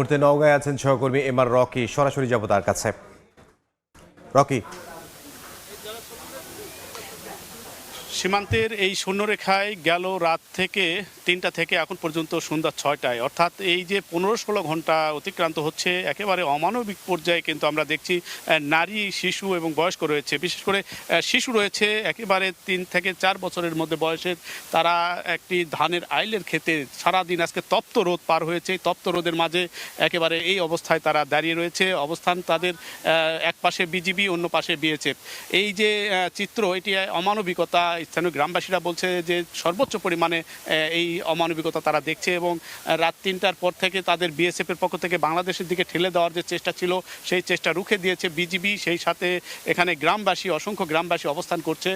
মুহূর্তে নওগাঁয় আছেন সহকর্মী এমআর রকি, সরাসরি যাব তার কাছে। রকি, সীমান্তের এই শূন্যরেখায় গেল রাত থেকে ৩টা থেকে এখন পর্যন্ত সন্ধ্যা ৬টায়, অর্থাৎ এই যে ১৫-১৬ ঘন্টা অতিক্রান্ত হচ্ছে, একেবারে অমানবিক পর্যায়ে কিন্তু আমরা দেখছি নারী, শিশু এবং বয়স্ক রয়েছে। বিশেষ করে শিশু রয়েছে একেবারে ৩ থেকে ৪ বছরের মধ্যে বয়সের। তারা একটি ধানের আইলের ক্ষেতে সারাদিন আজকে তপ্ত রোদ পার হয়েছে। তপ্ত রোদের মাঝে একেবারে এই অবস্থায় তারা দাঁড়িয়ে রয়েছে। অবস্থান তাদের এক পাশে বিজিবি, অন্য পাশে বিএসএফ। এই যে চিত্র, এটি অমানবিকতা। স্থানীয় গ্রামবাসীরা বলছে যে সর্বোচ্চ পরিমাণে এই অমানবিকতা তারা দেখছে এবং রাত ৩টার পর থেকে তাদের বিএসএফের পক্ষ থেকে বাংলাদেশের দিকে ঠেলে দেওয়ার যে চেষ্টা ছিল, সেই চেষ্টা রুখে দিয়েছে বিজিবি। সেই সাথে এখানে গ্রামবাসী, অসংখ্য গ্রামবাসী অবস্থান করছে।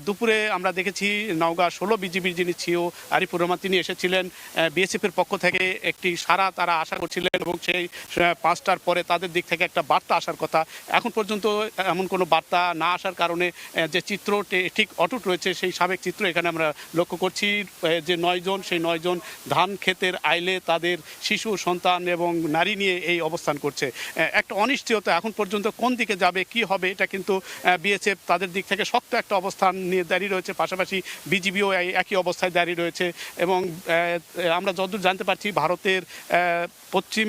দুপুরে আমরা দেখেছি নওগাঁ ১৬ বিজিবির যিনি সিও আরিফুর রহমান, তিনি এসেছিলেন। বিএসএফের পক্ষ থেকে একটি সাড়া তারা আশা করছিলেন এবং সেই ৫টার পরে তাদের দিক থেকে একটা বার্তা আসার কথা। এখন পর্যন্ত এমন কোনো বার্তা না আসার কারণে যে চিত্র ঠিক অটুট রয়েছে, সেই সাবেক চিত্র এখানে আমরা লক্ষ্য করছি। যে ৯ জন, সেই ৯ জন ধান ক্ষেতের আইলে তাদের শিশু, সন্তান এবং নারী নিয়ে এই অবস্থান করছে। একটা অনিশ্চয়তা, এখন পর্যন্ত কোন দিকে যাবে, কি হবে, এটা কিন্তু বিএসএফ তাদের দিক থেকে শক্ত একটা অবস্থান নিয়ে দাঁড়িয়ে রয়েছে। পাশাপাশি বিজিবিও একই অবস্থায় দাঁড়িয়ে রয়েছে এবং আমরা যতদূর জানতে পারছি ভারতের পশ্চিম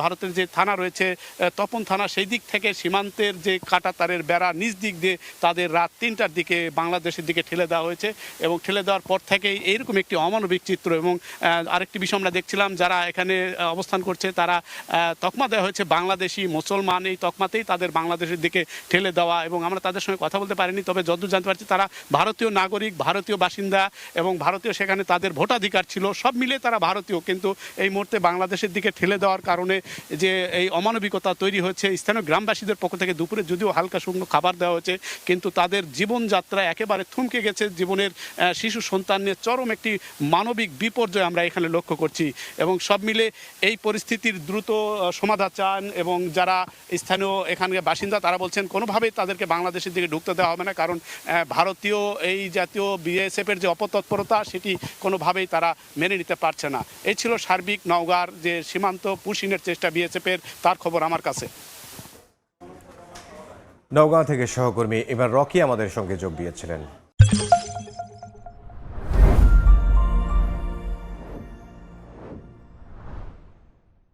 ভারতের যে থানা রয়েছে তপন থানা, সেই দিক থেকে সীমান্তের যে কাঁটাতারের বেড়া নিচ দিক দিয়ে তাদের রাত ৩টার দিকে বাংলাদেশের দিকে ঠেলে দেওয়া হয়েছে এবং ঠেলে দেওয়ার পর থেকেই এইরকম একটি অমানবিক চিত্র। এবং আরেকটি বিষয় আমরা দেখছিলাম, যারা এখানে অবস্থান করছে তারা তকমা দেওয়া হয়েছে বাংলাদেশি মুসলমান। এই তকমাতেই তাদের বাংলাদেশের দিকে ঠেলে দেওয়া এবং আমরা তাদের সঙ্গে কথা বলতে পারিনি, তবে যতদূর জানতে পারছি তারা ভারতীয় নাগরিক, ভারতীয় বাসিন্দা এবং ভারতীয় সেখানে তাদের ভোটাধিকার ছিল, সব মিলে তারা ভারতীয়। কিন্তু এই মুহূর্তে বাংলাদেশের দিকে ঠেলে দেওয়ার কারণে যে এই অমানবিকতা তৈরি হয়েছে, স্থানীয় গ্রামবাসীদের পক্ষ থেকে দুপুরে যদিও হালকা শুকনো খাবার দেওয়া হয়েছে, কিন্তু তাদের জীবনযাত্রা একেবারে থমকে গেছে। জীবনের শিশু সন্তান নিয়ে চরম একটি মানবিক বিপর্যয় আমরা এখানে লক্ষ্য করছি এবং সব মিলে এই পরিস্থিতির দ্রুত সমাধান চান এবং যারা স্থানীয় এখানকার বাসিন্দা তারা বলছেন কোনোভাবেই তাদেরকে বাংলাদেশের দিকে ঢুকতে দেওয়া হবে না, কারণ ভারতীয় এই জাতীয় বিএসএফের যে অপতৎপরতা সেটি কোনোভাবেই তারা মেনে নিতে পারছে না। এই ছিল সার্বিক নওগাঁর যে সীমান্ত পুশিনের চেষ্টা বিএসএফের, তার খবর আমার কাছে। নওগাঁ থেকে সহকর্মী এবার রকি আমাদের সঙ্গে যোগ দিয়েছিলেন।